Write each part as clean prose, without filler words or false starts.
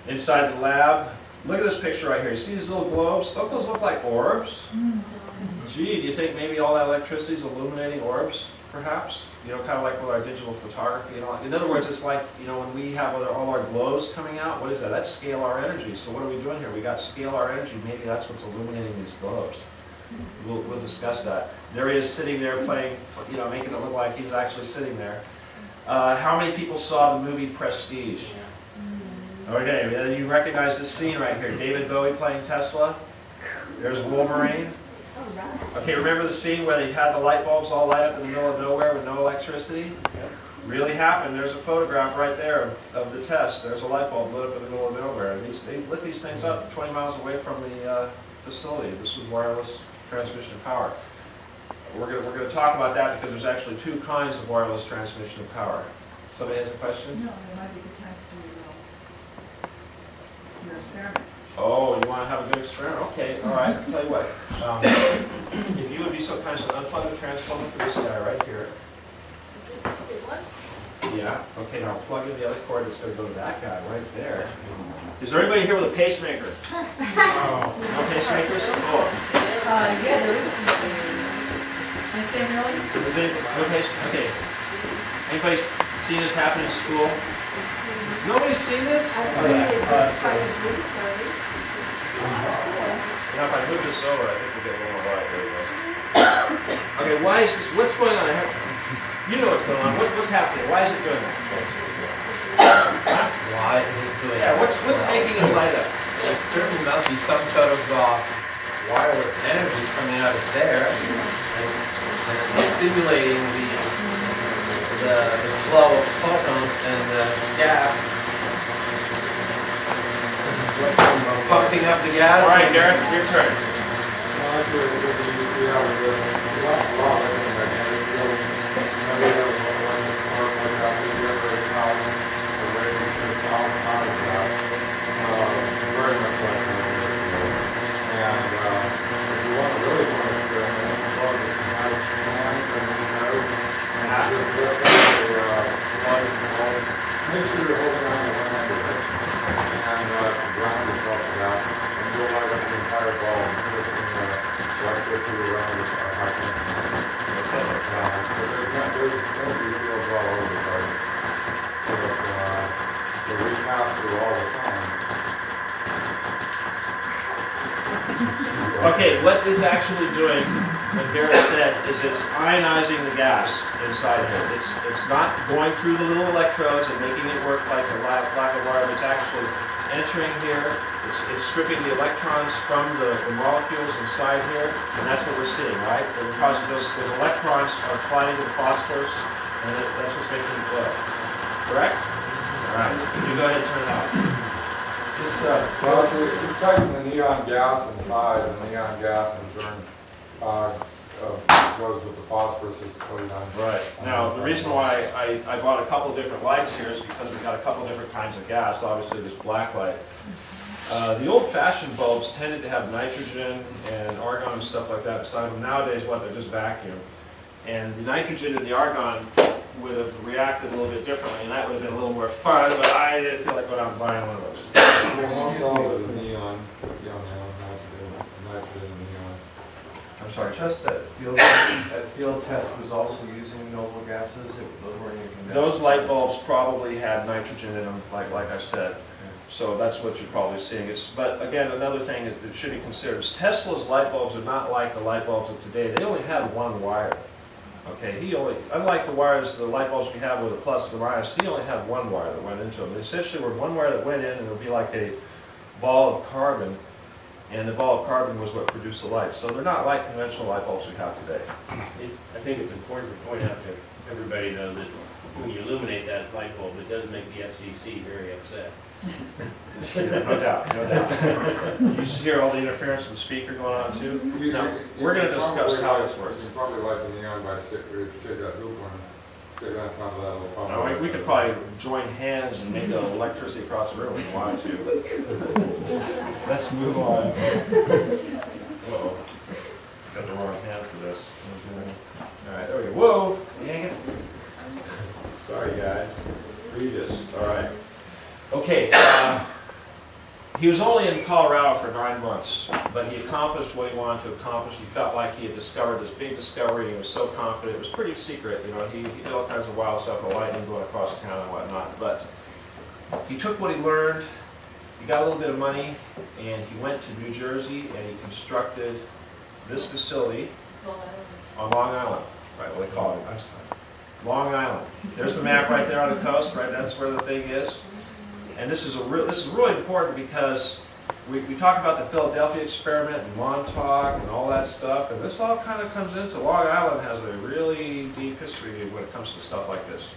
inside the lab. Look at this picture right here. You see these little globes? Don't those look like orbs? Gee, do you think maybe all that electricity is illuminating orbs, perhaps? You know, kind of like with our digital photography and all. In other words, it's like, you know, when we have all our glows coming out, what is that? That's scalar energy. So what are we doing here? We got scalar energy. Maybe that's what's illuminating these globes. We'll discuss that. There he is sitting there playing, you know, making it look like he's actually sitting there. How many people saw the movie Prestige? Okay, you recognize this scene right here. David Bowie playing Tesla. There's Wolverine. Okay, remember the scene where they had the light bulbs all light up in the middle of nowhere with no electricity? Really happened. There's a photograph right there of the test. There's a light bulb lit up in the middle of nowhere. And they lit these things up 20 miles away from the facility. This was wireless transmission of power. We're going to talk about that because there's actually two kinds of wireless transmission of power. Somebody has a question? No, it might be a good time to do your experiment. Oh, you want to have a good experiment? Okay, all right. I'll tell you what. If you would be so kind as to unplug the transformer for this guy right here. Yeah. Okay, now plug in the other cord that's going to go to that guy right there. Is there anybody here with a pacemaker? No pacemakers? Oh. Yeah, there is some. Anything really? Is it, okay. Anybody seen this happen in school? Nobody's seen this? Now if I move this over, I think we'll get a little light. There we go. Okay, why is this? What's going on? You know what's going on. What's happening? Why is it doing that? Why is it doing Yeah, that? what's making it light up? There certainly must be some sort of wireless energy coming out of there and stimulating the flow of photons and gas. Pumping up the gas. All right, Derek, your turn. Make sure you're holding on to one end of it and ground yourself to that, and you'll light up the entire ball and put it in the electricity around the high tension. There's going to be fields all over the place. So the repass through all the time. Okay, what it's actually doing, what Derek said, is it's ionizing the gas inside here. It's not going through the little electrodes and making it work like a black and wire. It's actually entering here. It's stripping the electrons from the molecules inside here, and that's what we're seeing, right? And because those electrons are colliding with phosphorus, and that's what's making it glow. Correct? All right. You go ahead and turn it off. This, Well, it's taking the neon gas inside, and the neon gas in turn goes with the phosphorus that's coated on. Right. Now, the reason why I bought a couple different lights here is because we've got a couple different kinds of gas. Obviously, this black light. The old-fashioned bulbs tended to have nitrogen and argon and stuff like that inside them. Nowadays, they're just vacuum. And the nitrogen and the argon would have reacted a little bit differently, and that would have been a little more fun, but I didn't feel like going out and buying one of those. Almost all of the neon, nitrogen and neon. I'm sorry. Just that field test was also using noble gases. Those weren't even Those light bulbs probably had nitrogen in them, like I said. So that's what you're probably seeing. But again, another thing that should be considered is Tesla's light bulbs are not like the light bulbs of today. They only had one wire. Okay, unlike the light bulbs we have with the plus and the minus, he only had one wire that went into them. They essentially were one wire that went in, and it would be like a ball of carbon, and the ball of carbon was what produced the light. So they're not like conventional light bulbs we have today. I think it's important to point out to everybody, though, that when you illuminate that light bulb, it does make the FCC very upset. Yeah, no doubt, no doubt. You hear all the interference with the speaker going on too? Now, we're going to discuss how this works. You can probably light the neon by take that hoop on, stick it on top of that little pump. No, we could probably join hands and make electricity across the room if we wanted to. Let's move on. Uh-oh. Got the wrong hand for this. All right, there we go. Whoa! Dang it. Sorry, guys. Read this. All right. Okay. He was only in Colorado for 9 months, but he accomplished what he wanted to accomplish. He felt like he had discovered this big discovery. He was so confident. It was pretty secret, you know. He did all kinds of wild stuff, with lightning going across town and whatnot. But he took what he learned. He got a little bit of money, and he went to New Jersey, and he constructed this facility on Long Island. Right, what they call it. I'm sorry. Long Island. There's the map right there on the coast. Right, that's where the thing is. And this is really important because we talk about the Philadelphia experiment and Montauk and all that stuff, and this all kind of comes into Long Island has a really deep history when it comes to stuff like this.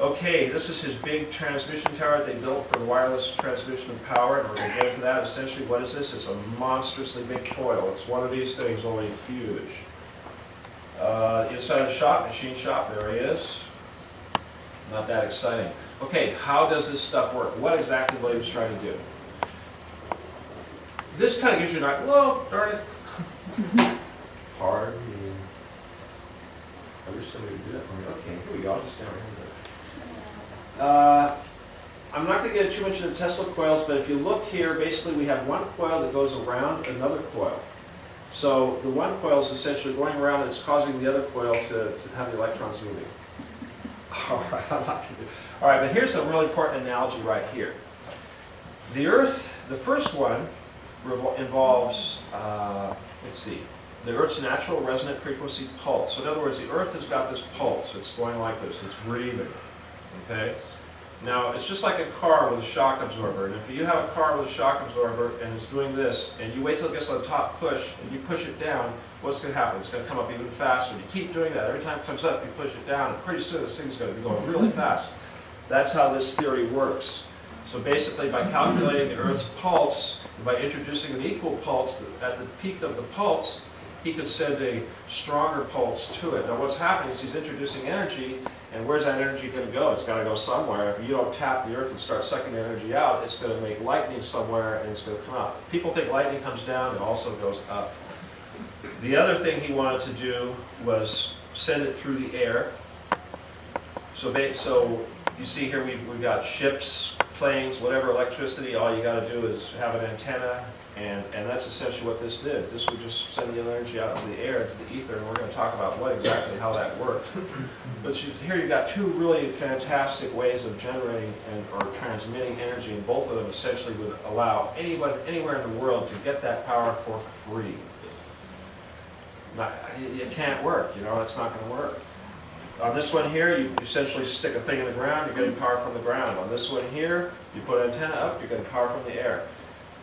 Okay, this is his big transmission tower they built for the wireless transmission of power, and we're going to get into that. Essentially, what is this? It's a monstrously big coil. It's one of these things, only huge. Inside of the shop, machine shop, there he is. Not that exciting. Okay, how does this stuff work? What exactly was he was trying to do? This kind of gives you an idea. Well, darn it. Hard, I wish somebody would do that for me. Okay, here we go, I'll just stand right here. I'm not going to get too much into Tesla coils, but if you look here, basically we have one coil that goes around another coil. So the one coil is essentially going around and it's causing the other coil to have the electrons moving. All right, I'm not going to do. All right, but here's a really important analogy right here. The Earth, the first one involves, let's see, the Earth's natural resonant frequency pulse. So in other words, the Earth has got this pulse. It's going like this. It's breathing. Okay? Now, it's just like a car with a shock absorber. And if you have a car with a shock absorber and it's doing this, and you wait till it gets to the top push, and you push it down, what's going to happen? It's going to come up even faster. You keep doing that. Every time it comes up, you push it down, and pretty soon this thing's going to be going really fast. That's how this theory works. So basically, by calculating the Earth's pulse, by introducing an equal pulse at the peak of the pulse, he could send a stronger pulse to it. Now what's happening is he's introducing energy, and where's that energy going to go? It's got to go somewhere. If you don't tap the Earth and start sucking the energy out, it's going to make lightning somewhere, and it's going to come out. People think lightning comes down, it also goes up. The other thing he wanted to do was send it through the air. So you see here we've got ships, planes, whatever electricity. All you got to do is have an antenna, and that's essentially what this did. This would just send the energy out into the air, into the ether, and we're going to talk about how that worked. But here you've got two really fantastic ways of generating or transmitting energy, and both of them essentially would allow anyone anywhere in the world to get that power for free. It can't work, you know, it's not going to work. On this one here, you essentially stick a thing in the ground, you're getting power from the ground. On this one here, you put an antenna up, you're getting power from the air.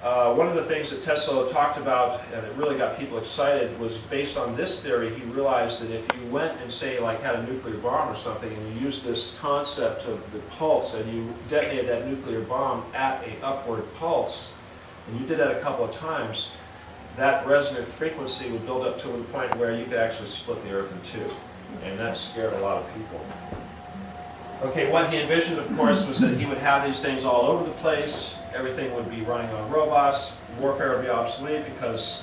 One of the things that Tesla talked about, and it really got people excited, was based on this theory. He realized that if you went and, say, like had a nuclear bomb or something, and you used this concept of the pulse, and you detonated that nuclear bomb at an upward pulse, and you did that a couple of times, that resonant frequency would build up to the point where you could actually split the Earth in two. And that scared a lot of people. Okay, what he envisioned, of course, was that he would have these things all over the place. Everything would be running on robots. Warfare would be obsolete because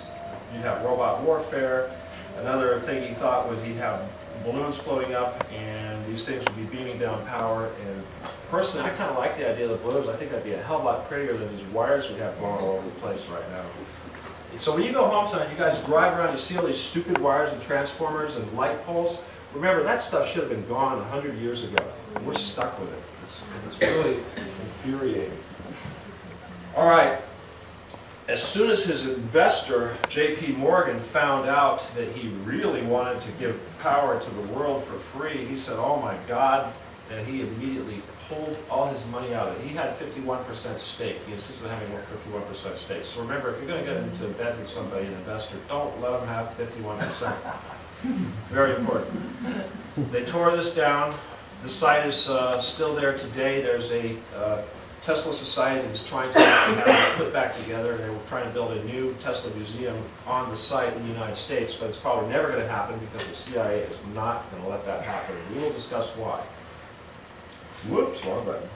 you'd have robot warfare. Another thing he thought was he'd have balloons floating up, and these things would be beaming down power. And personally, I kind of like the idea of the balloons. I think that'd be a hell of a lot prettier than these wires we have going all over the place right now. So when you go home tonight, you guys drive around, you see all these stupid wires and transformers and light poles. Remember, that stuff should have been gone 100 years ago. We're stuck with it. It's really infuriating. All right. As soon as his investor, J.P. Morgan, found out that he really wanted to give power to the world for free, he said, oh my God, and he immediately pulled all his money out of it. He had 51% stake. He insisted on having a 51% stake. So remember, if you're going to get into bed with somebody, an investor, don't let them have 51%. Very important. They tore this down. The site is still there today. There's a Tesla Society that's trying to have it put back together, and they were trying to build a new Tesla museum on the site in the United States, but it's probably never going to happen because the CIA is not going to let that happen. We will discuss why. Whoops, wrong button.